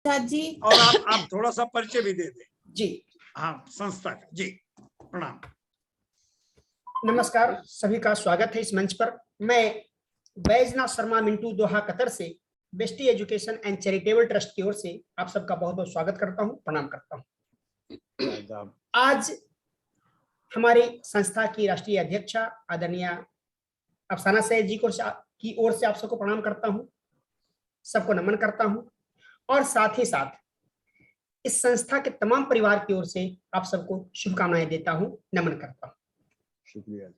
जी। और आप थोड़ा सा परिचय भी दे दें जी। हाँ, संस्था का। जी प्रणाम। नमस्कार, सभी का स्वागत है इस मंच पर। मैं बैजनाथ शर्मा मिंटू, दोहा कतर से bestie education and charitable trust की ओर से आप सबका बहुत बहुत स्वागत करता हूं, प्रणाम करता हूं। आज हमारी संस्था की राष्ट्रीय अध्यक्षा आदरणीय अफसाना सैयद जी की ओर से आप सबको प्रणाम करता हूं, सबको नमन करता हूं और साथ ही साथ इस संस्था के तमाम परिवार की ओर से आप सबको शुभकामनाएं देता हूं, नमन करता हूं। शुक्रिया।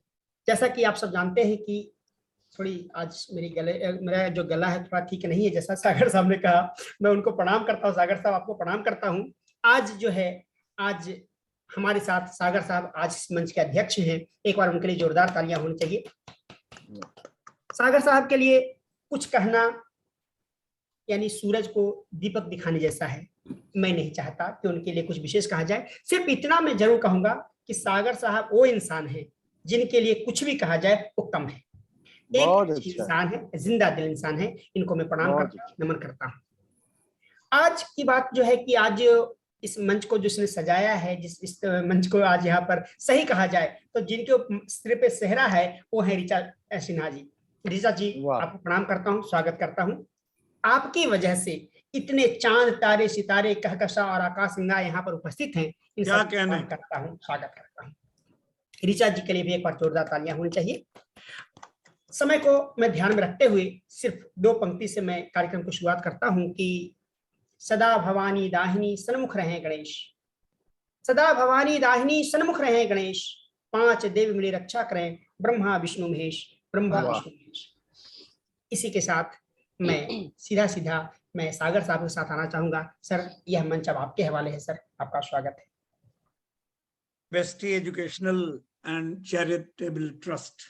जैसा कि आप सब जानते हैं कि थोड़ी आज मेरा जो गला है थोड़ा ठीक नहीं है, जैसा सागर साहब ने कहा, मैं उनको प्रणाम करता हूं। सागर साहब आपको प्रणाम करता हूं। आज जो है, आज हमारे साथ सागर साहब आज इस मंच के अध्यक्ष हैं। एक बार उनके लिए जोरदार तालियां होनी चाहिए। सागर साहब के लिए कुछ कहना यानी सूरज को दीपक दिखाने जैसा है। मैं नहीं चाहता कि उनके लिए कुछ विशेष कहा जाए, सिर्फ इतना मैं जरूर कहूंगा कि सागर साहब वो इंसान है जिनके लिए कुछ भी कहा जाए वो कम है। एक इंसान है, जिंदा दिल इंसान है। इनको मैं प्रणाम करता हूं, नमन करता हूं। आज की बात जो है कि आज इस मंच को जिसने सजाया है, इस मंच को आज यहाँ पर सही कहा जाए तो जिनके सिर पे सेहरा है वो है ऋचा सिन्हा जी। ऋचा जी, आपको प्रणाम करता हूँ, स्वागत करता हूँ। आपकी वजह से इतने चांद तारे सितारे कहकशा और आकाश गंगा यहाँ पर उपस्थित हैं। इन सब करता हूँ, स्वागत करता हूँ। ऋचा जी के लिए भी एक बार जोरदार तालियां होनी चाहिए। समय को मैं ध्यान में रखते हुए सिर्फ दो पंक्ति से मैं कार्यक्रम को शुरुआत करता हूं कि सदा भवानी दाहिनी सन्मुख रहे गणेश, सदा भवानी दाहिनी सन्मुख रहे गणेश, पांच देव मिले रक्षा करें ब्रह्मा विष्णु महेश, ब्रह्मा विष्णु महेश। इसी के साथ मैं सीधा मैं सागर साहब के साथ आना चाहूंगा। सर, यह मंच अब आपके हवाले है। सर, आपका स्वागत है। Bestie educational and charitable trust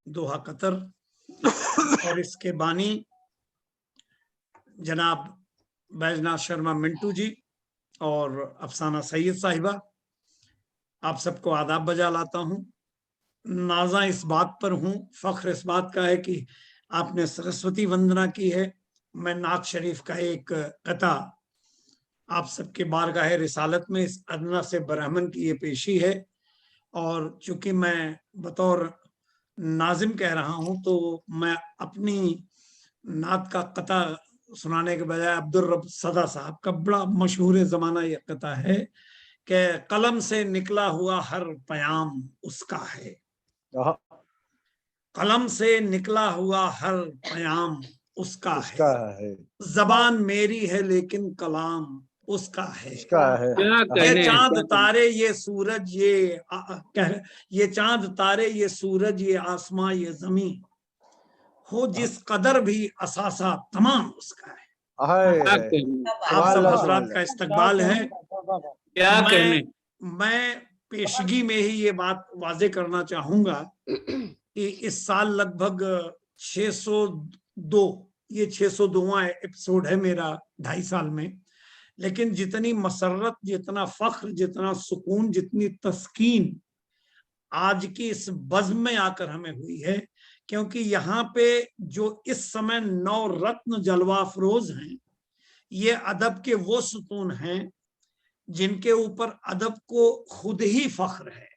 Doha Qatar और इसके बानी जनाब बैजनाथ शर्मा मिंटू जी और अफसाना सैयद साहिबा, आप सबको आदाब बजा लाता हूं। नाजा इस बात पर हूं, फख्र इस बात का है कि आपने सरस्वती वंदना की है। मैं नात शरीफ का एक कथा आप सबके बारगाह रिसालत में इस अदना से बरहमन की ये पेशी है, और चूंकि मैं बतौर नाजिम कह रहा हूं तो मैं अपनी नात का कथा सुनाने के बजाय अब्दुल रब सदा साहब का बड़ा मशहूर जमाना ये कथा है कि कलम से निकला हुआ हर पयाम उसका है, कलम से निकला हुआ हर पयाम उसका है, जबान मेरी है लेकिन कलाम उसका है। ये चांद तारे ये सूरज ये चांद तारे ये सूरज ये आसमां ये जमीन हो जिस कदर भी असासा तमाम उसका है। आप सब हजरात का इस्तकबाल है। मैं पेशगी में ही ये बात वाजे करना चाहूंगा कि इस साल लगभग 602 ये 602वां एपिसोड है मेरा 2.5 साल में, लेकिन जितनी मसरत, जितना फख्र, जितना सुकून, जितनी तस्कीन आज की इस बज़्म में आकर हमें हुई है, क्योंकि यहाँ पे जो इस समय 9 रत्न जलवा अफरोज हैं, ये अदब के वो सुतून हैं जिनके ऊपर अदब को खुद ही फख्र है।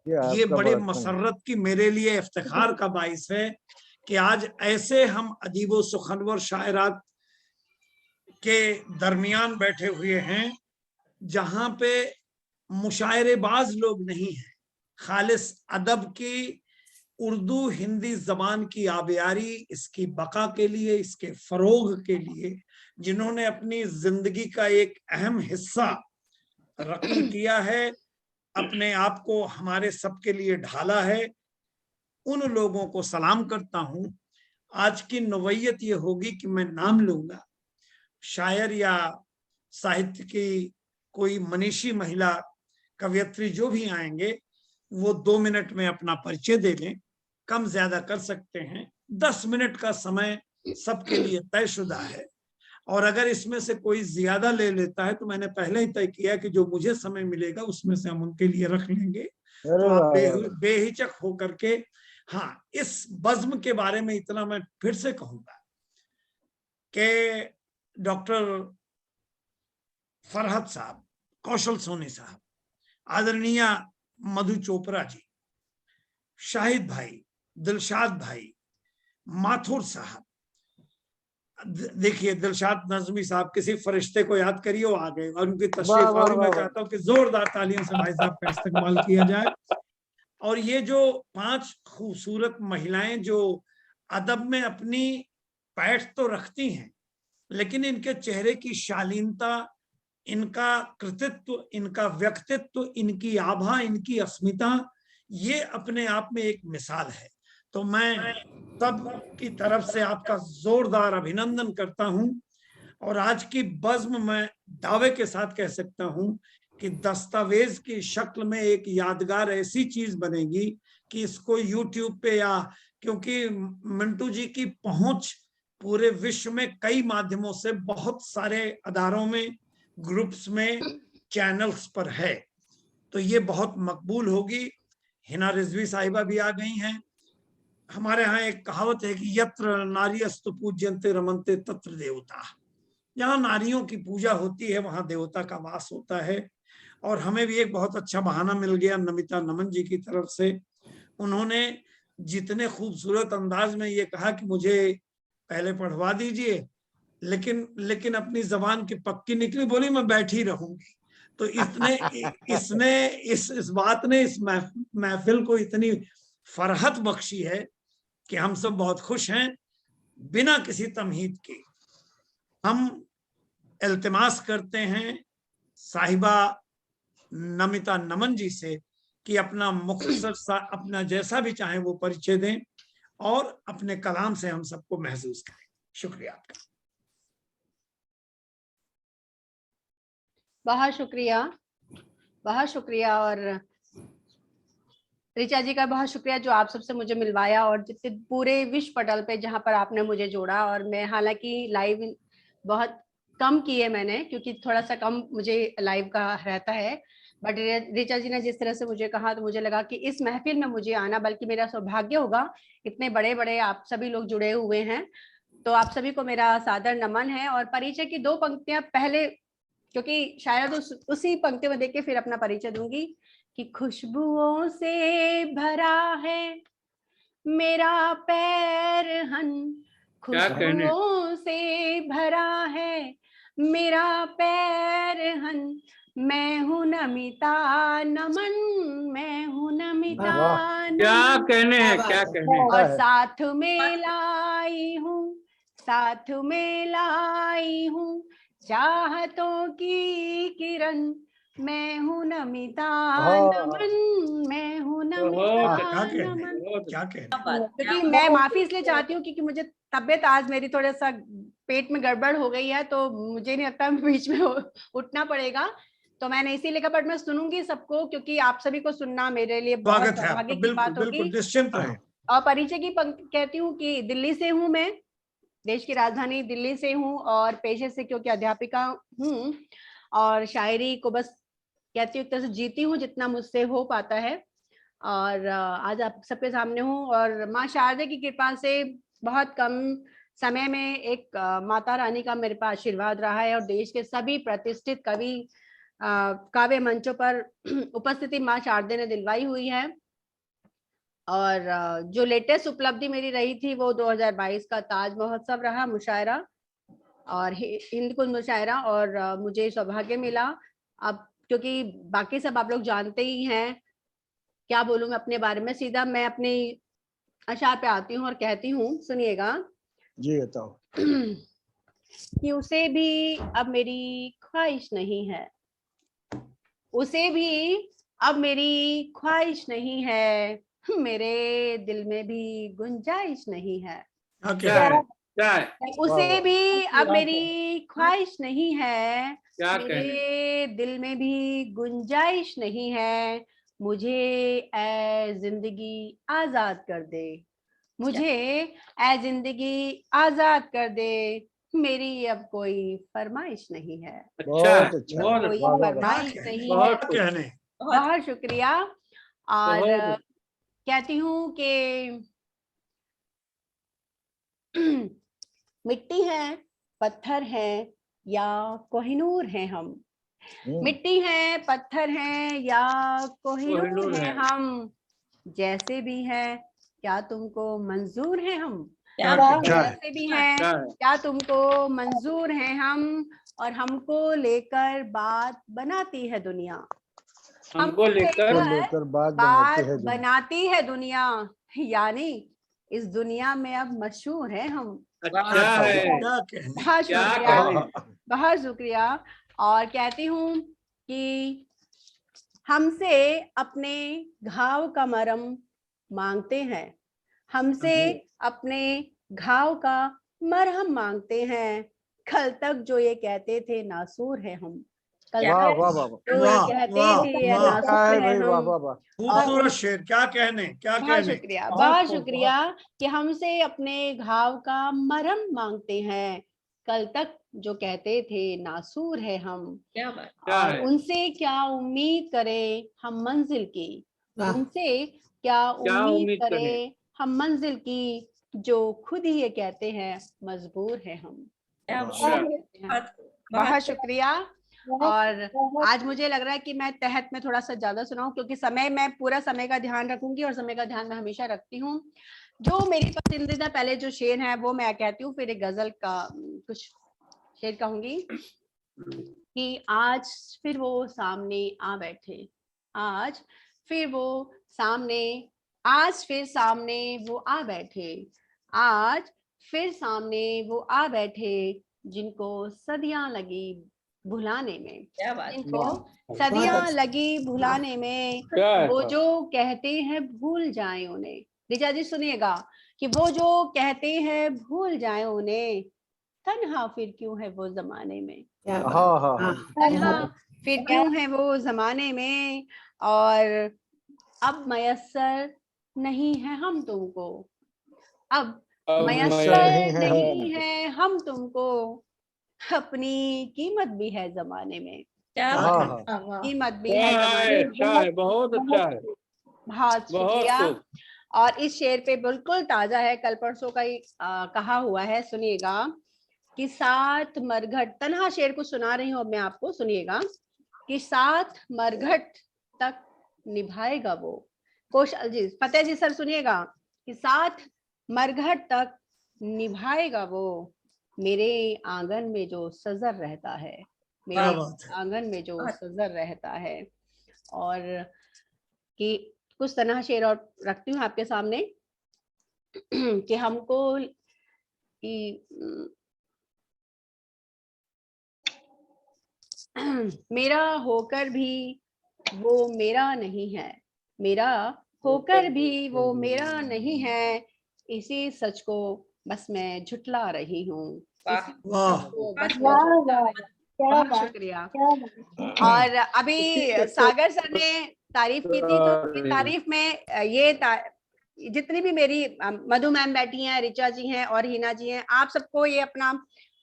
ये बड़े मसरत की मेरे लिए इफ्तिखार का बाइस है कि आज ऐसे हम अदीबो सुखनवर शायरात के दरमियान बैठे हुए हैं जहां पे मुशायरेबाज लोग नहीं हैं। खालिस अदब की उर्दू हिंदी जबान की आबियारी, इसकी बका के लिए, इसके फरोग के लिए जिन्होंने अपनी जिंदगी का एक अहम हिस्सा रकम किया है, अपने आप को हमारे सबके लिए ढाला है, उन लोगों को सलाम करता हूं। आज की नवैयत ये होगी कि मैं नाम लूंगा, शायर या साहित्य की कोई मनीषी महिला कवयित्री जो भी आएंगे वो 2 मिनट में अपना परिचय दे लें, कम ज्यादा कर सकते हैं। 10 मिनट का समय सबके लिए तयशुदा है, और अगर इसमें से कोई ज्यादा ले लेता है तो मैंने पहले ही तय किया कि जो मुझे समय मिलेगा उसमें से हम उनके लिए रख लेंगे। तो आप बेहिचक होकर के, हाँ, इस बज़्म के बारे में इतना मैं फिर से कहूंगा कि डॉक्टर फरहत साहब, कौशल सोनी साहब, आदरणीय मधु चोपड़ा जी, शाहिद भाई, दिलशाद भाई, माथुर साहब, देखिए दिलशाद नजमी साहब, किसी फरिश्ते को याद करिए, वो आ गए और उनकी तशरीफ आवरी मैं चाहता हूं कि जोरदार तालियों से भाई साहब का इस्तेमाल किया जाए। और ये जो 5 खूबसूरत महिलाएं जो अदब में अपनी पैठ तो रखती हैं, लेकिन इनके चेहरे की शालीनता, इनका कृतित्व, इनका व्यक्तित्व, इनकी आभा, इनकी अस्मिता, ये अपने आप में एक मिसाल है। तो मैं सब की तरफ से आपका जोरदार अभिनंदन करता हूं। और आज की बज़्म मैं दावे के साथ कह सकता हूं कि दस्तावेज की शक्ल में एक यादगार ऐसी चीज बनेगी कि इसको यूट्यूब पे, या क्योंकि मिंटू जी की पहुंच पूरे विश्व में कई माध्यमों से, बहुत सारे अदारों में, ग्रुप्स में, चैनल्स पर है, तो ये बहुत मकबूल होगी। हिना रिजवी साहिबा भी आ गई हैं। हमारे यहाँ एक कहावत है कि यत्र नार्यस्तु पूज्यन्ते रमन्ते तत्र देवता, जहाँ नारियों की पूजा होती है वहां देवता का वास होता है। और हमें भी एक बहुत अच्छा बहाना मिल गया नमिता नमन जी की तरफ से। उन्होंने जितने खूबसूरत अंदाज में ये कहा कि मुझे पहले पढ़वा दीजिए, लेकिन अपनी जबान की पक्की निकली, बोली मैं बैठी रहूंगी। तो इस बात ने इस महफिल को इतनी फरहत बख्शी है कि हम सब बहुत खुश हैं। बिना किसी तमहीद के हम इल्तिमास करते हैं साहिबा नमिता नमन जी से कि अपना मुख्तसर सा, अपना जैसा भी चाहे वो परिचय दें और अपने कलाम से हम सबको महसूस करें। शुक्रिया आपका। बहुत शुक्रिया, बहुत शुक्रिया। और ऋचा जी का बहुत शुक्रिया जो आप सबसे मुझे मिलवाया, और जितने पूरे विश्व पटल पे जहाँ पर आपने मुझे जोड़ा। और मैं हालांकि लाइव बहुत कम की है मैंने, क्योंकि थोड़ा सा कम मुझे लाइव का रहता है, बट ऋचा जी ने जिस तरह से मुझे कहा तो मुझे लगा कि इस महफिल में मुझे आना बल्कि मेरा सौभाग्य होगा। इतने बड़े बड़े आप सभी लोग जुड़े हुए हैं, तो आप सभी को मेरा सादर नमन है। और परिचय की 2 पंक्तियां पहले, क्योंकि शायद उसी पंक्ति में देख के फिर अपना परिचय दूंगी कि खुशबुओं से भरा है मेरा पैरहन, खुशबुओं से भरा है मेरा पैरहन, मैं हूँ नमिता नमन, मैं हूँ नमिता नमन। क्या कहने हैं, क्या कहने हैं। और साथ में लाई हूँ, साथ में लाई हूँ चाहतों की किरण, मैं हूँ नमिता नमन, मैं हूँ नमिता नमन। क्या कहने। क्योंकि मैं माफी इसलिए चाहती हूँ क्योंकि मुझे तबीयत आज मेरी थोड़ा सा पेट में गड़बड़ हो गई है, तो मुझे नहीं लगता बीच में उठना पड़ेगा, तो मैंने इसीलिए कहा, बट मैं सुनूंगी सबको, क्योंकि आप सभी को सुनना मेरे लिए बहुत सौभाग्य की बात होगी। निश्चिंत रहें। और परिचय की कहती हूँ कि दिल्ली से हूँ मैं, देश की राजधानी दिल्ली से हूँ, और पेशे से क्योंकि अध्यापिका हूँ, और शायरी को बस कहती हूँ एक तरह से जीती हूँ जितना मुझसे हो पाता है। और आज आप सबके सामने हूँ, और माँ शारदा की कृपा से बहुत कम समय में एक माता रानी का मेरे पास आशीर्वाद रहा है, और देश के सभी प्रतिष्ठित कवि काव्य मंचों पर उपस्थिति माँ शारदा ने दिलवाई हुई है। और जो लेटेस्ट उपलब्धि मेरी रही थी वो 2022 का ताज महोत्सव रहा, मुशायरा और हिंद कुंज मुशायरा, और मुझे सौभाग्य मिला। अब क्योंकि बाकी सब आप लोग जानते ही हैं, क्या बोलूं मैं अपने बारे में, सीधा मैं अपनी अशार पे आती हूँ और कहती हूँ, सुनिएगा जी बताओ। कि उसे भी अब मेरी ख्वाहिश नहीं है, उसे भी अब मेरी ख्वाहिश नहीं है, मेरे दिल में भी गुंजाइश नहीं है। उसे भी अब मेरी ख्वाहिश नहीं है, मेरे दिल में भी गुंजाइश नहीं है, मुझे ऐ जिंदगी आजाद कर दे, मुझे ऐ जिंदगी आजाद कर दे, मेरी अब कोई फरमाइश नहीं है। बहुत अच्छा, कोई फरमाइश नहीं है। बहुत शुक्रिया। और कहती हूँ कि मिट्टी है, पत्थर है या कोहिनूर है हम, मिट्टी है, पत्थर है या कोहिनूर है हम, जैसे भी है क्या तुमको मंजूर है हम, क्या बात है। जैसे भी है क्या तुमको मंजूर है हम, और हमको लेकर बात बनाती है दुनिया, हमको लेकर बात बनाती है दुनिया, यानी इस दुनिया में अब मशहूर है हम। अच्छा है। क्या कहने। बहुत क्या शुक्रिया, कहने। बहुत शुक्रिया। और कहती हूँ कि हमसे अपने घाव का मरहम मांगते हैं, हमसे अपने घाव का मरहम मांगते हैं, कल तक जो ये कहते थे नासूर है हम, कल वाह तक वाह वाह जो ये कहते थे ये वाह नासूर है वाह हम। वाह वाह। खूबसूरत शेर, क्या कहने, क्या बहुत कहने। शुक्रिया, बहुत शुक्रिया कि हमसे अपने घाव का मरहम मांगते हैं, कल तक जो कहते थे नासूर है हम, क्या बात। और उनसे क्या उम्मीद करें हम मंजिल की, वाह। उनसे क्या उम्मीद उम्मीद करें हम मंजिल की, जो खुद ही ये कहते हैं मजबूर है हम। क्या बहुत बहुत शुक्रिया। और आज मुझे लग रहा है कि मैं तहत में थोड़ा सा ज्यादा सुनाऊं, क्योंकि समय, मैं पूरा समय का ध्यान रखूंगी और समय का ध्यान मैं हमेशा रखती हूँ। जो मेरी पसंदीदा पहले जो शेर है वो मैं कहती हूँ, फिर एक गजल का कुछ शेर कहूंगी कि आज फिर वो सामने आ बैठे, आज फिर वो सामने, आज फिर सामने वो आ बैठे, आज फिर सामने वो आ बैठे, जिनको सदियां लगी भुलाने में, क्या बात। जिनको सदियां लगी भुलाने में, वो जो कहते हैं भूल जाए उन्हें। ऋचा जी सुनिएगा कि वो जो कहते हैं भूल जाए उन्हें, तन्हा फिर क्यों है वो जमाने में, हाँ हाँ तन्हा फिर क्यों है वो जमाने में, और अब मयस्सर नहीं है हम तुमको, अब मयस्सर नहीं है हम तुमको, अपनी कीमत भी है जमाने में, क्या हाँ बात। हाँ। कीमत भी है जमाने में। अच्छा है, बहुत अच्छा है। बहुत शुक्रिया। और इस शेर पे बिल्कुल ताजा है, कल परसों का ही कहा हुआ है, सुनिएगा कि साथ मरघट, तन्हा शेर को सुना रही हूँ अब मैं आपको, सुनिएगा कि साथ मरघट तक निभाएगा वो, कौशल जी, फतेह जी सर सुनिएगा कि साथ मरघट तक निभाएगा वो, मेरे आंगन में जो सजर रहता है, मेरे आंगन में जो सजर रहता है। और कि कुछ तन्हा शेर और रखती हूँ आपके सामने कि हमको कि मेरा होकर भी वो मेरा नहीं है, मेरा होकर भी वो मेरा नहीं है, इसी सच को बस मैं झुटला रही हूँ, बहुत शुक्रिया। और अभी सागर सर ने तारीफ की थी, तो तारीफ में ये जितनी भी मेरी मधु मैम बैठी हैं, ऋचा जी हैं और हिना जी हैं, आप सबको ये अपना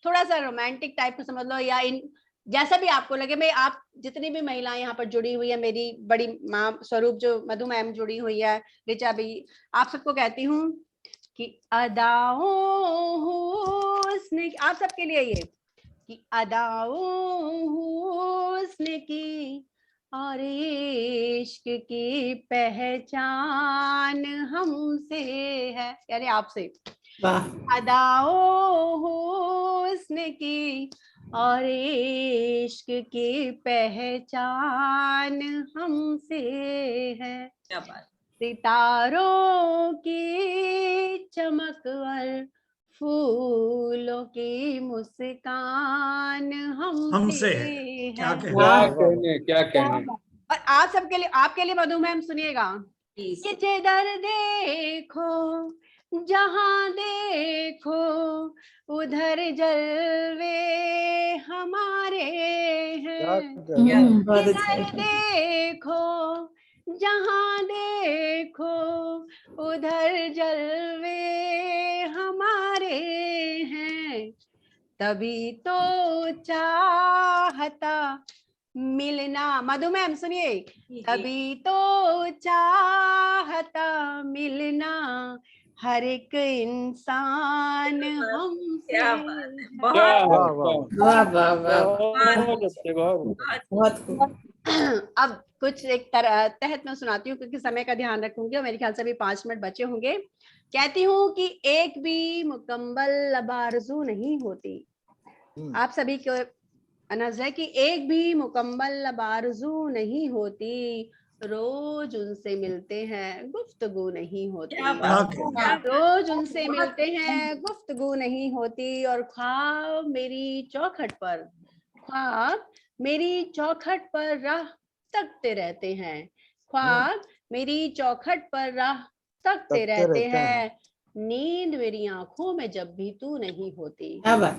थोड़ा सा रोमांटिक टाइप का समझ लो, या इन जैसा भी आपको लगे। मैं आप जितनी भी महिलाएं यहाँ पर जुड़ी हुई है, मेरी बड़ी माँ स्वरूप जो मधु मैम जुड़ी हुई है, ऋचा भी, आप सबको कहती हूँ कि अदाओं हुस्न, आप सबके लिए ये कि अदाओं हुस्न की और इश्क की पहचान हमसे है, यानी आपसे, अदाओं हुस्न की और इश्क की पहचान हमसे है, सितारों की चमक और फूलों की मुस्कान हमसे है। क्या कहने, क्या कहने। और आप सबके लिए, आपके लिए मधु मैम सुनिएगा कि जिधर देखो जहां देखो उधर जलवे हमारे हैं, जिधर देखो जहां देखो उधर जलवे हमारे हैं, तभी तो चाहता मिलना, मधु मैम सुनिए, तभी तो चाहता मिलना हर एक इंसान हमसे क्या है। बात है, क्या बहुत है, वाह वाह क्या वाह वाह वाह बहुत अच्छे, बहुत बहुत खूब। अब कुछ एक तहत मैं सुनाती हूँ क्योंकि समय का ध्यान रखूंगी और मेरे ख्याल से अभी 5 मिनट बचे होंगे। कहती हूँ कि एक भी मुकम्मल आरज़ू नहीं होती। आप सभी को अनज़ है कि एक भी मुकम्मल आरज़ू नहीं होती, रोज उनसे मिलते हैं गुफ्तगू नहीं होती। क्या बढ़ा बात के है, क्या बात रोज उनसे मिलते हैं गुफ्तगू नहीं होती, और ख्वाब मेरी चौखट पर, ख्वाब मेरी चौखट पर राह तकते रहते हैं, ख्वाब मेरी चौखट पर राह तकते रहते हैं। नींद मेरी आंखों में जब भी तू नहीं होती, क्या बात।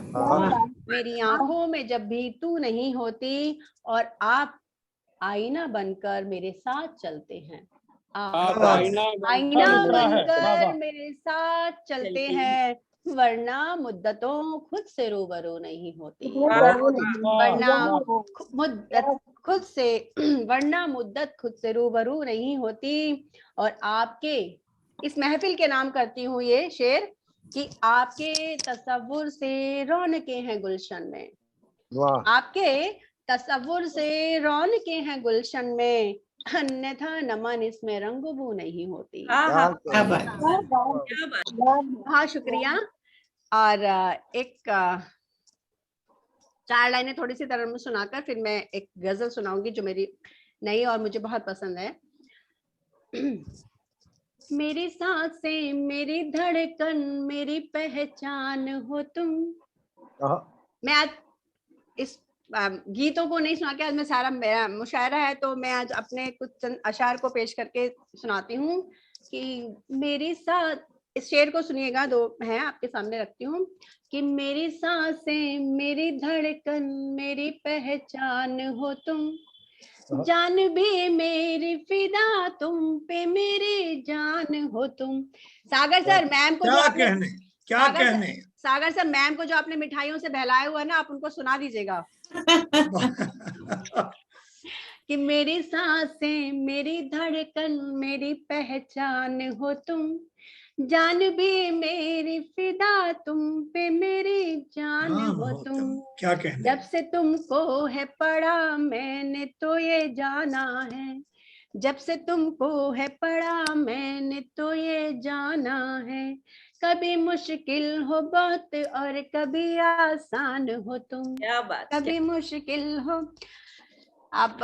मेरी आंखों में जब भी तू नहीं होती, और आप आईना बनकर मेरे साथ चलते हैं। आप वाह। आईना आईना बनकर वाह, वाह, बनकर वाह। मेरे साथ चलते चलते हैं, वरना मुद्दतों खुद से रूबरू नहीं होती, वाह, मुद्दत खुद से वरना मुद्दत खुद से रूबरू नहीं होती। और आपके इस महफिल के नाम करती हूँ ये शेर कि आपके तसव्वुर से रौनकें हैं गुलशन में, वाह आपके तसव्वुर से रौनकें हैं गुलशन में, अन्यथा नमन इसमें रंगबू नहीं होती। आहा, क्या बात। क्या बात हाँ शुक्रिया। और एक 4 लाइनें थोड़ी सी तरह में सुनाकर फिर मैं एक गजल सुनाऊंगी जो मेरी नई और मुझे बहुत पसंद है। मेरी सांसें मेरी धड़कन मेरी पहचान हो तुम। मैं आज इस गीतों को नहीं सुना के, आज मैं सारा मेरा मुशायरा है तो मैं आज अपने कुछ चंद अशार को पेश करके सुनाती हूँ कि मेरी साथ, इस शेर को सुनिएगा, 2 हैं आपके सामने रखती हूँ कि मेरी सांसें मेरी धड़कन मेरी पहचान हो तुम, जान भी मेरी फिदा तुम पे मेरी जान हो तुम। सागर सर मैम को जो क्या आपने कहने, क्या कहने। सागर सर मैम को जो आपने मिठाइयों से बहलाया हुआ है ना, आप उनको सुना दीजिएगा कि मेरी सांसें मेरी धड़कन मेरी पहचान हो तुम, जान भी मेरी फिदा तुम पे मेरी जान हो तुम। क्या कहने। जब से तुमको है पढ़ा मैंने तो ये जाना है, जब से तुमको है पढ़ा मैंने तो ये जाना है, कभी मुश्किल हो बहुत और कभी आसान हो तुम, क्या बात, कभी मुश्किल हो। आप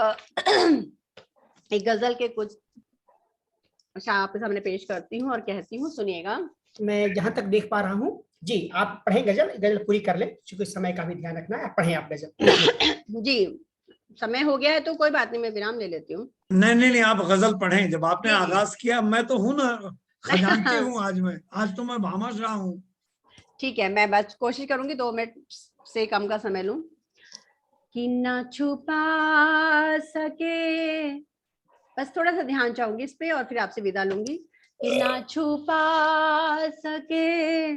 एक गजल के कुछ आपके सामने पेश करती हूँ और कहती हूँ, सुनिएगा। मैं जहां तक देख पा रहा हूँ जी, आप पढ़ें गजल, गजल पूरी कर लें क्योंकि समय का भी ध्यान रखना है। पढ़ें आप गजल। जी समय हो गया है तो कोई बात नहीं, मैं विराम ले लेती हूँ। नहीं, आप गजल पढ़ें। जब आपने जी। आगाज किया, मैं तो हूं ना, खजांची हूँ आज तो मैं भामाश रहा हूँ। ठीक है, मैं बस कोशिश करूंगी 2 मिनट से कम का समय लूं। कि ना छुपा सके, बस थोड़ा सा ध्यान चाहूंगी इस पे और फिर आपसे विदा लूंगी। कि ना छुपा सके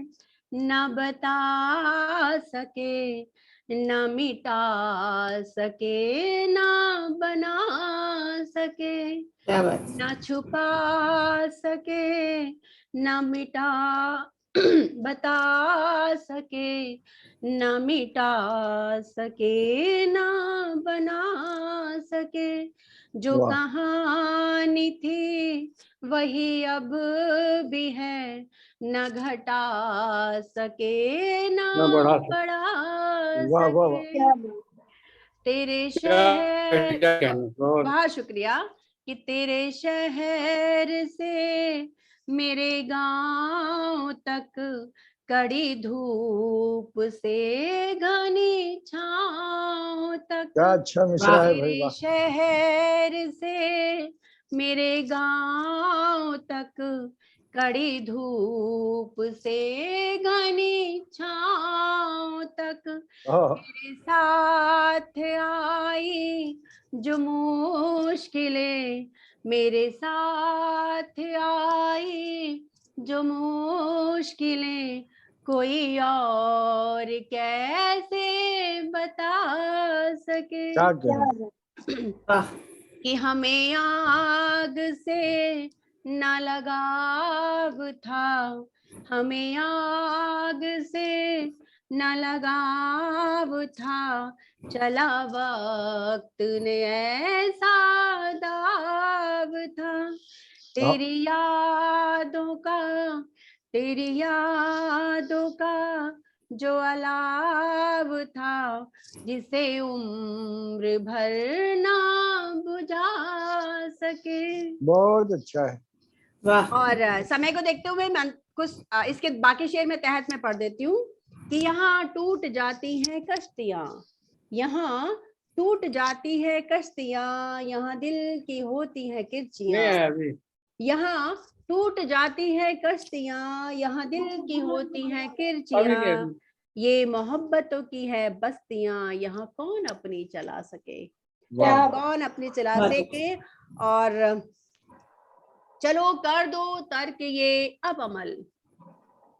ना बता सके ना मिटा सके ना बना सके, क्या बात। ना छुपा सके ना मिटा बता सके ना मिटा सके ना बना सके, जो वाह। कहानी थी वही अब भी है, न घटा सके ना ना बढ़ा सके। बढ़ा वाह वाह वाह। सके। तेरे शहर, क्या कहने, बहुत शुक्रिया। कि तेरे शहर से मेरे गांव तक, कड़ी धूप से घनी छांव तक, क्या अच्छा मिसरा है भाई, तेरे वाह। शहर से मेरे गांव तक, कड़ी धूप से घनी छांव तक, मेरे साथ आई जो मुश्किलें, मेरे साथ आई जो मुश्किलें, कोई और कैसे बता सके। क्या कहने। वाह। कि हमें आग से न लगाव था, हमें आग से न लगाव था, चला वक्त ने ऐसा दाव था। तेरी यादों का जो अलाव था, जिसे उम्र भर ना बुझा सके। बहुत अच्छा है। वाह और समय को देखते हुए मैं कुछ इसके बाकी शेर में तहत में पढ़ देती हूँ कि यहाँ टूट जाती हैं कश्तियाँ, यहाँ टूट जाती है कश्तियाँ, यहाँ दिल की होती है नहीं किरचियाँ। आया अभी। यहाँ टूट जाती है कश्तियाँ, यहाँ दिल की होती हैं अभी नहीं किरचियाँ। अभी। ये मोहब्बतों की है बस्तियाँ, यहाँ कौन अपनी चला सके, वाह यहाँ वाह। कौन अपनी चला बहुत सके। और चलो कर दो तर्क ये अब अमल,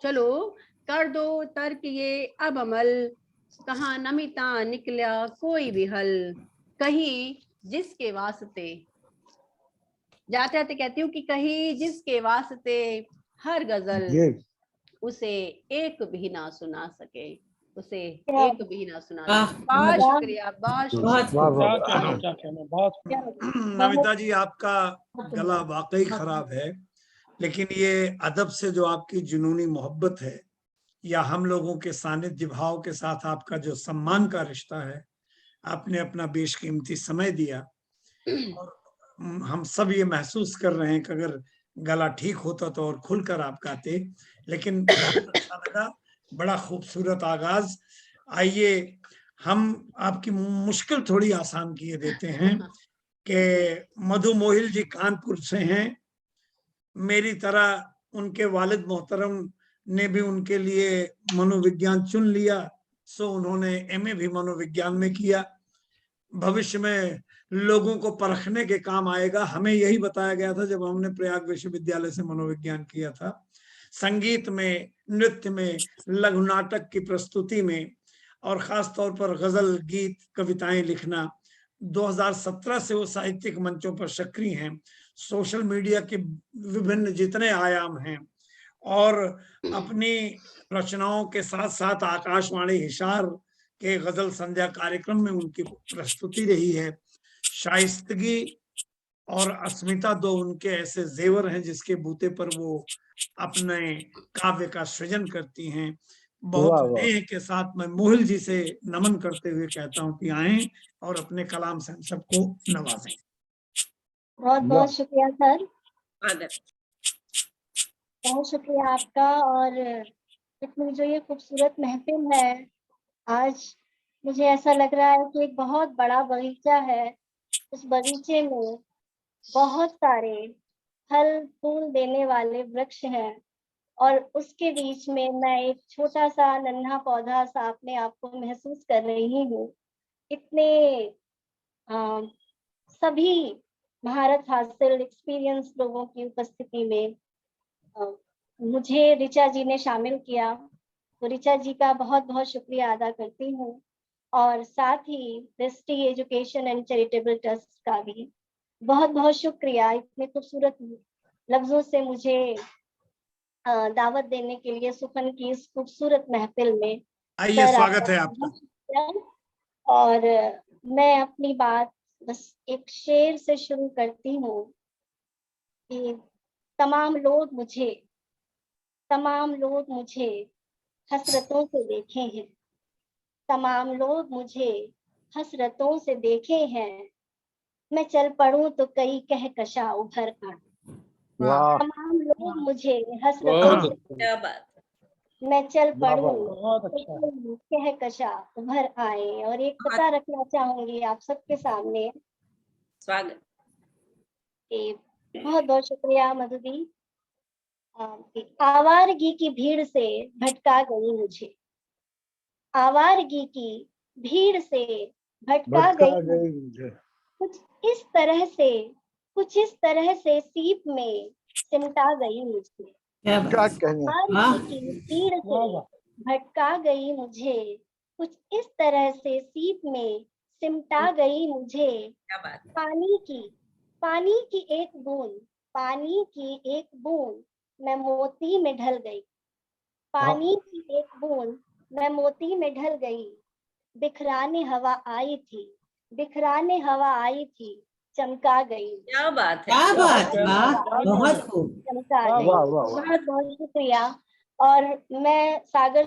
चलो कर दो तर्क ये अब अमल, कहाँ नमिता निकला कोई भी हल, कहीं जिसके वास्ते, जाते जाते कहती हूँ कि कहीं जिसके वास्ते हर गजल ये उसे एक भी ना सुना सके, उसे क्या एक भी ना सुना वाह सके। बहुत बहुत शुक्रिया, बहुत शुक्रिया। बहुत वाह खूब, वाह क्या वाह। कहना, क्या कहना, बहुत नमिता जी, आपका गला वाकई बहुत खराब है, लेकिन ये अदब से जो आपकी जुनूनी मोहब्बत है, या हम लोगों के सानिध्य भाव के साथ आपका जो सम्मान का रिश्ता है, आपने अपना बेशकीमती समय दिया, और हम सब ये महसूस कर रहे हैं कि अगर गला ठीक होता तो और खुलकर आप गाते। लेकिन बहुत अच्छा लगा, बड़ा खूबसूरत आगाज। आइए हम आपकी मुश्किल थोड़ी आसान किए देते हैं कि मधु मोहिल जी कानपुर से हैं, मेरी तरह उनके वालिद मोहतरम ने भी उनके लिए मनोविज्ञान चुन लिया, सो उन्होंने एमए भी मनोविज्ञान में किया। भविष्य में लोगों को परखने के काम आएगा, हमें यही बताया गया था जब हमने प्रयाग विश्वविद्यालय से मनोविज्ञान किया था। संगीत में, नृत्य में, लघु नाटक की प्रस्तुति में, और खास तौर पर गजल, गीत, कविताएं लिखना। 2017 से वो साहित्यिक मंचों पर सक्रिय हैं। सोशल मीडिया के विभिन्न जितने आयाम हैं, और अपनी रचनाओं के साथ साथ आकाशवाणी हिसार के गजल संध्या कार्यक्रम में उनकी प्रस्तुति रही है। शाइस्तगी और अस्मिता दो उनके ऐसे जेवर हैं जिसके बूते पर वो अपने काव्य का सृजन करती हैं। बहुत वाह वाह। स्नेह के साथ मैं मोहिल जी से नमन करते हुए कहता हूं कि आएं और अपने कलाम से हम सबको नवाजें। बहुत वाह। बहुत शुक्रिया सर, आदर। बहुत शुक्रिया आपका। और इतनी जो ये खूबसूरत महफिल है आज, मुझे ऐसा लग रहा है कि एक बहुत बड़ा बगीचा है, उस बगीचे में बहुत सारे फल फूल देने वाले वृक्ष हैं, और उसके बीच में मैं एक छोटा सा नन्हा पौधा सा अपने आप को महसूस कर रही हूँ। इतने अ, सभी महारत हासिल एक्सपीरियंस लोगों की उपस्थिति में मुझे ऋचा जी ने शामिल किया, तो ऋचा जी का बहुत बहुत शुक्रिया अदा करती हूँ। और साथ ही दृष्टि एजुकेशन एंड चैरिटेबल ट्रस्ट का भी बहुत बहुत शुक्रिया, इतने खूबसूरत लफ्जों से मुझे दावत देने के लिए सुफन की इस खूबसूरत महफिल में। आइए, सर स्वागत है आपका आपका। बहुत शुक्रिया। और मैं अपनी बात बस एक शेर से शुरू करती हूँ कि तमाम लोग मुझे हसरतों से देखे हैं, तमाम लोग मुझे हसरतों से देखे हैं, मैं चल पड़ूं तो कई कहकशा उभर आए। वाह तमाम लोग मुझे हसरतों बहुत से, अच्छा, क्या बात। मैं चल वाह पड़ूं वाह। बहुत तो अच्छा। कई कहकशा उभर आए। और एक पता रखना चाहूंगी आप सबके सामने स्वागत। कि बहुत बहुत शुक्रिया मधु दी। आवारगी की भीड़ से भटका गई मुझे, आवारगी की भीड़ से भटका भटका गई मुझे। गई मुझे। कुछ इस तरह से सीप में सिमटा गई मुझे, क्या क्या बात। कहना। आवारगी की भीड़ वाह से वाह। भटका गई मुझे, कुछ इस तरह से सीप में सिमटा गई मुझे। क्या बात। पानी की एक बूंद पानी की एक बूंद मैं मोती में ढल गई, पानी की एक बूंद मैं मोती में ढल गई, बिखराने हवा आई थी, बिखराने हवा आई थी, चमका गई, क्या बात है, क्या बात, क्या वाह, बात बहुत खूब। चमका वाह, गई। वाह, वाह, वाह। बहुत बहुत शुक्रिया। और मैं सागर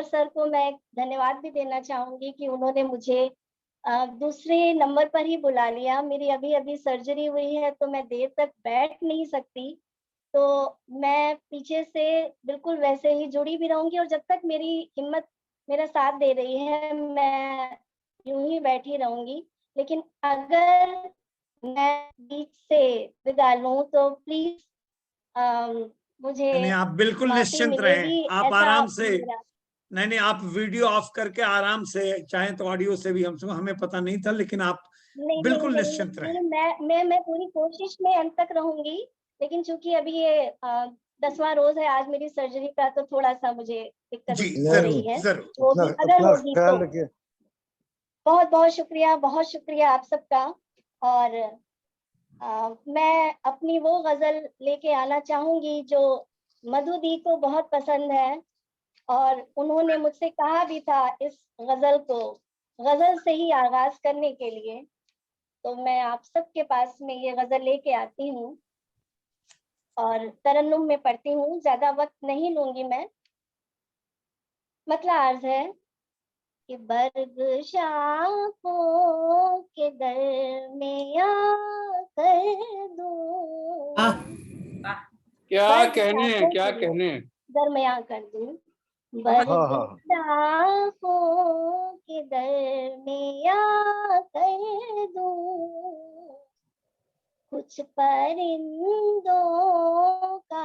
सर को मैं धन्यवाद भी देना चाहूंगी कि उन्होंने मुझे दूसरे नंबर पर ही बुला लिया। मेरी अभी अभी सर्जरी हुई है तो मैं देर तक बैठ नहीं सकती, तो मैं पीछे से बिल्कुल वैसे ही जुड़ी भी रहूंगी, और जब तक मेरी हिम्मत मेरा साथ दे रही है मैं यूं ही बैठी रहूंगी। लेकिन अगर मैं बीच से विदा लूं तो प्लीज मुझे नहीं, आप बिल्कुल माफी निश्चिंत रहें, मिलेगी, आप ऐसा आराम से, मेरा। नहीं, आप वीडियो ऑफ करके आराम से, चाहे तो ऑडियो से भी, हमें पता नहीं था, लेकिन आप नहीं बिल्कुल नहीं निश्चिंत नहीं, रहें। मैं पूरी कोशिश में अंत तक रहूंगी। लेकिन चूंकि अभी ये 10वां रोज है आज मेरी सर्जरी का, तो थोड़ा सा मुझे दिक्कत जी, हो जरूर रही है। जरूर। तो अपना अगर अपना होगी ख्याल तो रखिए। बहुत बहुत शुक्रिया आप सबका। और मैं अपनी वो गजल लेके आना चाहूंगी जो मधु दी को बहुत पसंद है, और उन्होंने मुझसे कहा भी था इस गजल को गजल से ही आगाज करने के लिए। तो मैं आप सबके पास में ये गजल लेके आती हूँ और तरन्नुम में पढ़ती हूँ, ज्यादा वक्त नहीं लूंगी मैं। मतलब अर्ज है कि बर्ग शाखों के दरमियाँ कर दूं, वाह, क्या बर्ग कहने, शाखों क्या के कहने। दरमियाँ कर दूं, हाँ, बर्ग हाँ। शाखों के दरमियाँ कर दूं, कुछ परिंदों का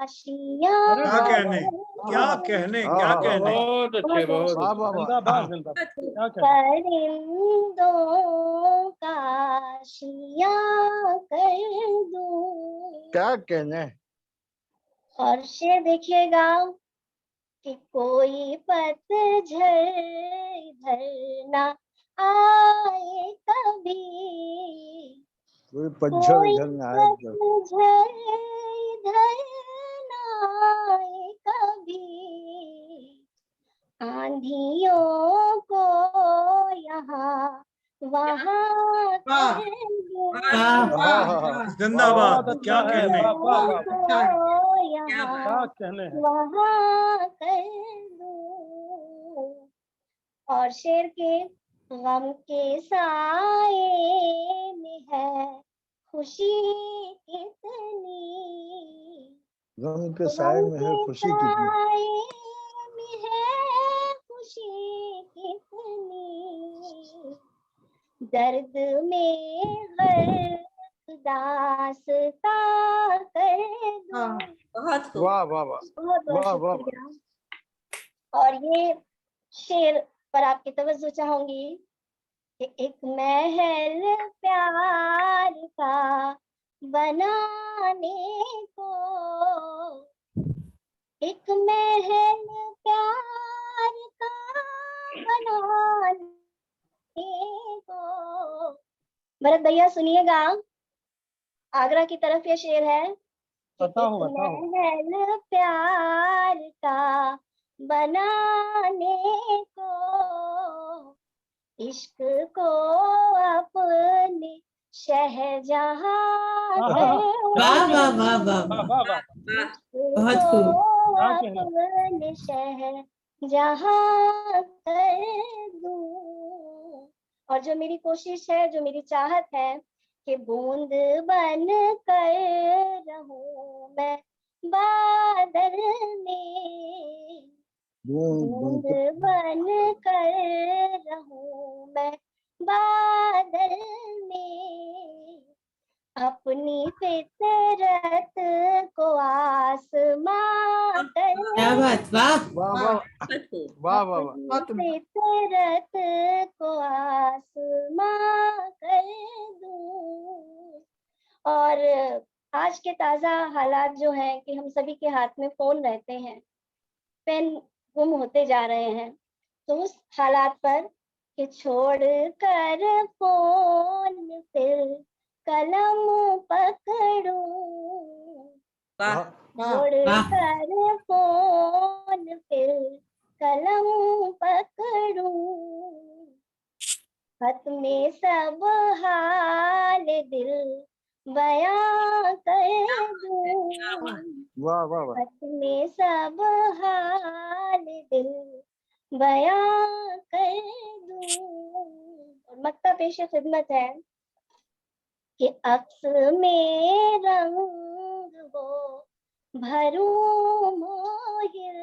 आशियाँ अरे क्या वाह, कहने, वाह। क्या हाँ, कहने, हाँ, क्या हाँ, कहने। हाँ। बहुत अच्छे, बहुत वाह, अच्छे। वाह, वाह। जिंदाबाद हाँ, जिंदाबाद, क्या कहना। परिंदों का आशियाँ कर दूं। क्या कहने। और शेर देखिएगा कि कोई पतझड़ इधर ना आए कभी, कोई पतझड़ कोई इधर ना आए जब। पतझड़ इधर ना आए कभी, आंधियों को यहाँ वहाँ वाह, कर दूं, वाह, हाँ, वाह, हाँ, वाह। हाँ। जिंदाबाद, बहुत क्या अच्छा है, कहने। वाह वाह वाह, अच्छा है। को क्या यहाँ क्या कहने हैं। वहाँ कर दूं। और शेर के गम के साए में है खुशी कितनी, गम के साए गम में है के खुशी कितनी। साए में है खुशी कितनी, दर्द में गर्क दास्ता कर हाँ, दूं। बहुत खूब। वाह, वाह, वाह। बहुत बहुत वाह, वाह, वाह। शुक्रिया। और ये शेर पर आपकी तवज्जो चाहूंगी कि एक महल प्यार का बनाने को, एक महल प्यार का बनाने को। भरत भैया सुनिएगा, आगरा की तरफ ये शेर है कि बताओ एक बताओ। महल प्यार का बनाने को, इश्क को अपने शहजहां कर वाह, वाह, वाह, वाह, वाह वाह। वाह वाह, वाह, बहुत खूब। क्या कहने। अपने शहजहां कर दूं। और जो मेरी कोशिश है, जो मेरी चाहत है कि बूंद बन कर रहूं मैं बादल में, बूंद बूंद बनकर। बन कर रहूं मैं बादल में, अपनी फितरत को आसमां कर क्या बात, वाह, वाह, वाह। वाह, बहुत खूब। वाह, वाह, वाह। अपनी बहुत उम्दा। फितरत को आसमां कर दूं। और आज के ताजा हालात जो हैं कि हम सभी के हाथ में फोन रहते हैं, पेन गुम होते जा रहे हैं, तो उस हालात पर कि छोड़ कर फोन फिर कलम पकड़ूं, वाह मुड़ कर फोन फिर कलम पकड़ूं, खत में सब हाल दिल बयां कर दूं, वाह वाह वाह खत में सब हाल दिल बयां कर दूं। और मक्ता पेश खिदमत है कि अक्स में रंग वो भरूं मोहिल,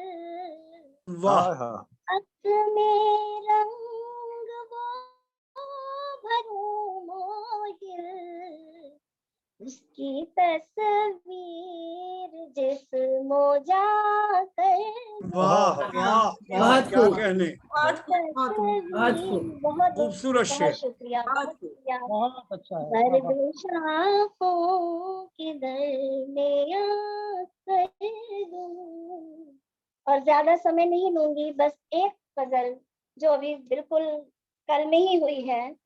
वाह हाँ अक्स में रंग वो भरूं मोहिल, उसकी तस्वीर जिस्मो जा कर वाह वाह बहुत क्या खूब। कहने, बहुत खूब, बहुत खूब। बहुत खूबसूरत शेर। बहुत शुक्रिया, बहुत बहुत खूब। शुक्रिया। बहुत अच्छा है, वाह, वाह। शाखों के दरमियां कर दूं। और ज्यादा समय नहीं लूंगी, बस एक गजल जो अभी बिल्कुल कल में ही हुई है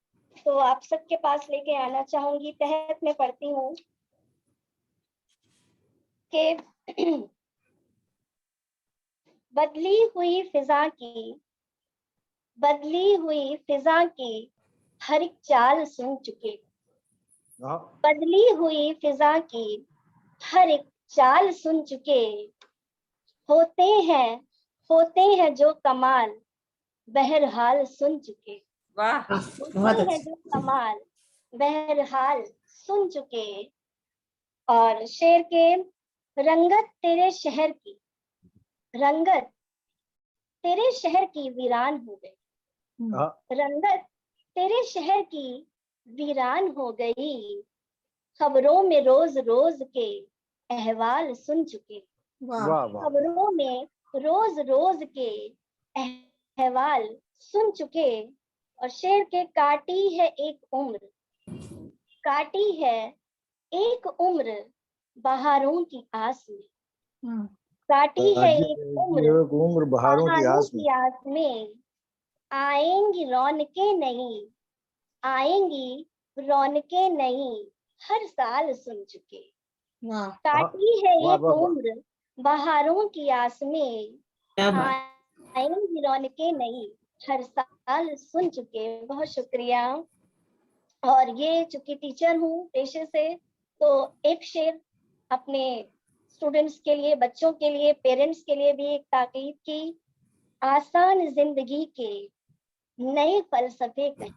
तो आप सबके पास लेके आना चाहूंगी। तहत में पढ़ती हूँ कि बदली हुई फिजा की हर एक चाल सुन चुके, हाँ बदली हुई फिजा की हर एक चाल सुन चुके, होते हैं जो कमाल बहरहाल सुन चुके, वाह बहुत होते हैं अच्छा। जो कमाल बहरहाल सुन चुके। और शेर के रंगत तेरे शहर की, रंगत तेरे शहर की वीरान हो गई, हाँ रंगत तेरे शहर की वीरान हो गई, खबरों में रोज रोज के अहवाल सुन चुके, वाह वाह खबरों में रोज रोज के अहवाल सुन चुके। और शेर के काटी है एक उम्र, काटी है एक उम्र बहारों की आस में, काटी है एक उम्र एक उम्र बहारों की बहारों आस में। की आस में, आएंगी रौनकें नहीं, आएंगी रौनकें नहीं हर साल सुन चुके, काटी है वाह एक वाह वाह उम्र बहारों की आस में, क्या बात। आएंगी रौनकें नहीं हर साल सुन चुके। बहुत शुक्रिया। और ये चूंकि टीचर हूँ पेशे से तो एक शेर अपने स्टूडेंट्स के लिए, बच्चों के लिए, पेरेंट्स के लिए भी एक ताकीद की। आसान जिंदगी के नए फलसफे कहें,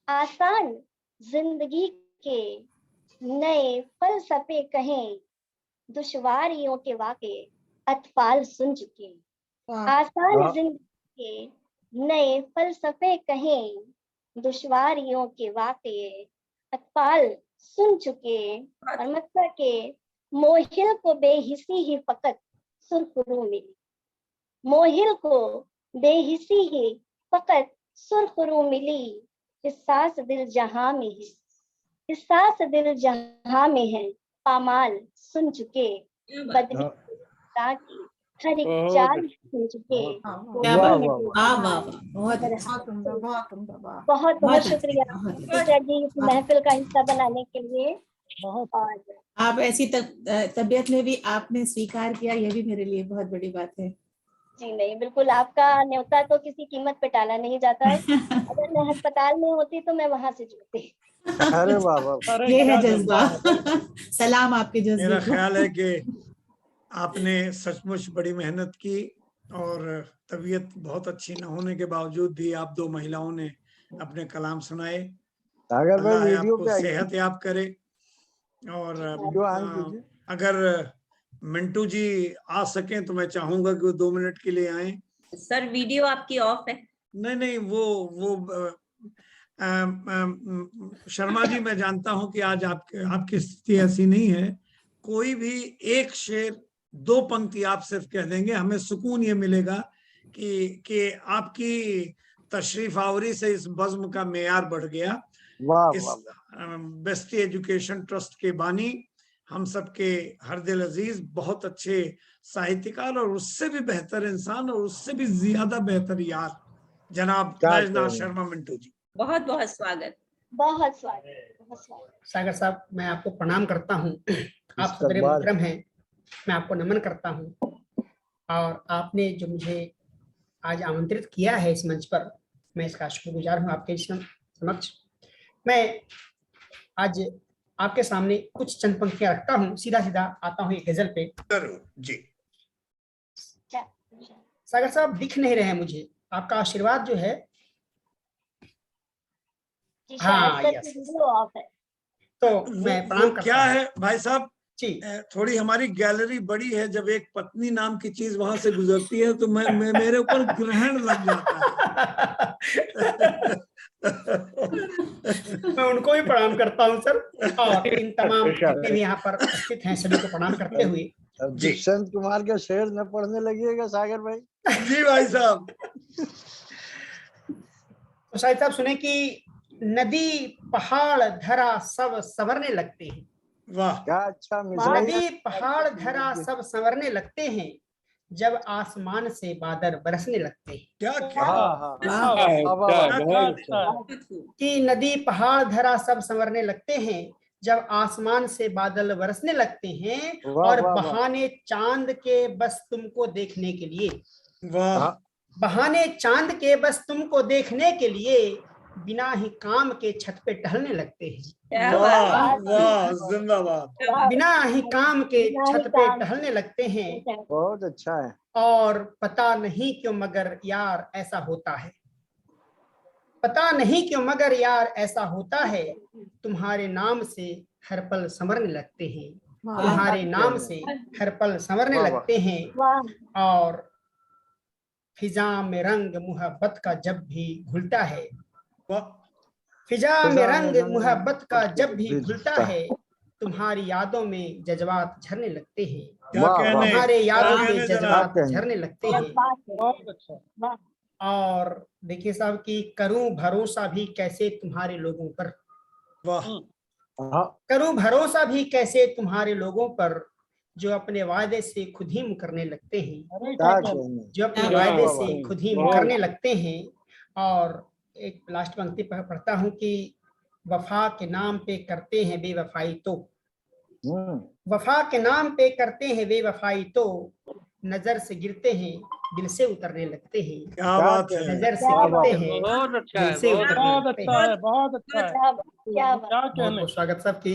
आसान जिंदगी के नए फलसफे कहें, दुश्वारियों के वाक़े अतफाल सुन चुके, आसान हाँ जिंदगी के नए फलसफे कहें, दुश्वारियों के वाक़े अतफाल सुन चुके। और मतलब के मोहिल को बेहिसी ही फकत सुरखरू मिली, मोहिल को बेहिसी ही फकत सुरखरू मिली, इस सांस दिल जहां में है, इस सांस दिल जहां में है, पामाल सुन चुके, बदली की हर एक बहुत चाल सुन चुके। क्या वाह बात। वाह वाह वाह वाह वाह। बहुत अच्छा। बहुत बहुत बहुत अच्छा, शुक्रिया बहुत अच्छा। टीचर जी इस महफिल का हिस्सा बनाने के लिए। बहुत और आप ऐसी तबीयत में भी आपने स्वीकार किया, ये भी मेरे लिए बहुत बड़ी बात है। जी नहीं, बिल्कुल आपका न्योता तो किसी कीमत पे टाला नहीं जाता है। अगर मैं अस्पताल में होती तो मैं वहां से जुड़ती। अरे वाह वाह अरे ये है क्या जज्बा। है। सलाम आपके जज्बे मेरा को। ख्याल है कि आपने सचमुच बड़ी मेहनत की और तबीयत बहुत अच्छी न होने के बावजूद भी आप दो महिलाओं ने अपने कलाम सुनाए। सागर भाई अल्लाह है वीडियो आपको पे आइए, सेहत याब करे। और वीडियो ऑन कीजिए। अगर मिंटू जी आ सकें तो मैं चाहूंगा कि वो 2 मिनट के लिए आए। सर वीडियो आपकी ऑफ है। नहीं वो शर्मा जी मैं जानता हूं कि आज आपकी स्थिति ऐसी नहीं है। कोई भी एक शेर 2 पंक्ति आप सिर्फ कह देंगे, हमें सुकून ये मिलेगा कि आपकी तशरीफ आवरी से इस बज्म का मेयार बढ़ गया। वाह इस वाह वाह बेस्टी एजुकेशन ट्रस्ट के बानी, हम सबके हर दिल अजीज, बहुत अच्छे साहित्यकार और उससे भी बेहतर इंसान और उससे भी ज्यादा बेहतर यार, जनाब क्या बैजनाथ कह रहे हैं। शर्मा मिंटू जी। बहुत बहुत स्वागत। बहुत स्वागत, बहुत स्वागत। सागर साहब, मैं आपको प्रणाम करता हूँ। आप सदर इस्तकबाल। मोहतरम हैं, मैं आपको नमन करता हूँ। और आपने जो मुझे आज आमंत्रित किया है इस मंच पर, मैं इसका शुक्रगुजार हूँ आपके समक्ष। मैं आज आपके सामने कुछ चंद पंक्तियां रखता हूँ, सीधा सीधा आता हूँ एक गजल पे। जरूर जी। सागर साहब, दिख नहीं रहे हैं मुझे, आपका आशीर्वाद जो है। जी, हाँ, शायद यस, सर वीडियो ऑफ है। तो मैं वो प्रणाम करता क्या हूँ। है भाई साहब, जी, थोड़ी हमारी गैलरी बड़ी है, जब एक पत्नी नाम की चीज वहां से गुजरती है तो मैं मेरे ऊपर ग्रहण लग जाता है। मैं उनको भी प्रणाम करता हूँ सर, और इन तमाम जितने भी यहाँ पर उपस्थित हैं सभी को प्रणाम करते हुए। अब जी। दुष्यंत कुमार के शेर न पढ़ने लगिएगा सागर भाई। जी भाई साहब। तो शायद साहब सुने कि नदी पहाड़ धरा सब संवरने लगते हैं। वाह, क्या अच्छा मिसाल। नदी पहाड़ धरा सब संवरने लगते हैं, जब आसमान से बादल बरसने लगते हैं। क्या हाँ क्या हाँ क्या हाँ, है, वाह, क्या वाह, है, वाह। बहुत अच्छा है। बहुत खूब। कि नदी पहाड़ धरा सब संवरने लगते हैं, जब आसमान से बादल बरसने लगते हैं, वाह, और वाह, वाह। बहाने चांद के बस तुमको देखने के लिए, वाह, हाँ, बहाने चांद के बस तुमको देखने के लिए, बिना ही काम के छत पे टहलने लगते हैं। क्या वाह, बात वाह, जिंदाबाद। बिना ही काम के बिना ही छत पे काम टहलने लगते हैं, बहुत अच्छा है। और पता नहीं क्यों मगर यार ऐसा होता है। पता नहीं क्यों मगर यार ऐसा होता है, तुम्हारे नाम से हर पल संवरने लगते हैं। तुम्हारे नाम से हर पल संवरने वाह, वाह। लगते हैं, वाह, और फिजा में रंग मोहब्बत का जब भी घुलता है, वाह, फिजा में रंग मोहब्बत का जब भी भी घुलता है, तुम्हारी यादों में जज्बात झरने लगते हैं। क्या वाह, कहने, वाह। तुम्हारे यादों क्या में कहने जनाब। जज्बात कहने। झरने लगते क्या हैं। बात है। बहुत अच्छा। वाह, और देखिए साहब कि करूं भरोसा भी कैसे तुम्हारे लोगों पर, वाह, हाँ, करूं भरोसा भी कैसे तुम्हारे लोगों पर, जो अपने वायदे से खुद ही मुकरने लगते हैं। अरे क्या क्या कहने। जो अपने क्या वायदे बात से है। खुद ही बहुत। मुकरने लगते हैं। और एक लास्ट पंक्ति पढ़ता हूं कि वफा के नाम पे करते हैं बेवफाई तो, वफा के नाम पे करते हैं बेवफाई तो, नजर से गिरते हैं दिल से उतरने लगते हैं। क्या बात है। नजर से क्या गिरते बात हैं बहुत अच्छा दिल है, से बहुत उतरने बहुत लगते अच्छा हैं। है, बहुत अच्छा है। क्या बात, क्या बात। क्या बहुत कहने। बहुत स्वागत साहब की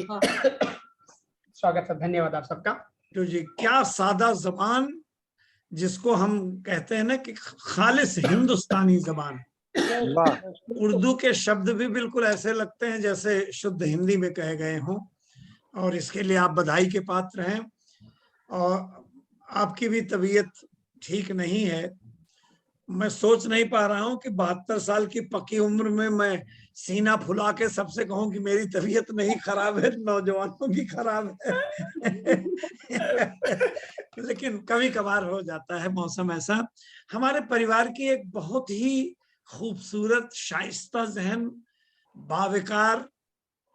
स्वागत साहब, धन्यवाद आप सबका। तो जी, क्या सादा जबान, जिसको हम कहते हैं ना कि खालिस हिंदुस्तानी जबान। वाह। उर्दू के शब्द भी बिल्कुल ऐसे लगते हैं जैसे शुद्ध हिंदी में कहे गए हों, और इसके लिए आप बधाई के पात्र हैं। और आपकी भी तबीयत ठीक नहीं है। मैं सोच नहीं पा रहा हूं कि 72 साल की पक्की उम्र में मैं सीना फुला के सबसे कहूं कि मेरी तबीयत नहीं खराब है, नौजवानों की खराब है। लेकिन कभी कभार हो जाता है मौसम ऐसा। हमारे परिवार की एक बहुत ही खूबसूरत, शाइस्ता जहन, बावकार,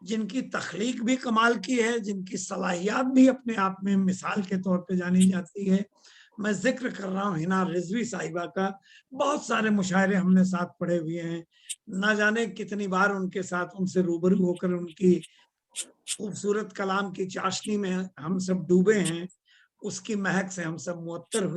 जिनकी तख्लीक भी कमाल की है, जिनकी सलाहियत भी अपने आप में मिसाल के तौर पे जानी जाती है, मैं जिक्र कर रहा हूँ हिना रिजवी साहिबा का। बहुत सारे मुशायरे हमने साथ पढ़े हुए हैं, ना जाने कितनी बार उनके साथ उनसे रूबरू होकर उनकी खूबसूरत कलाम की चाशनी में हम सब डूबे हैं, उसकी महक से हम सब मुअत्तर हुए।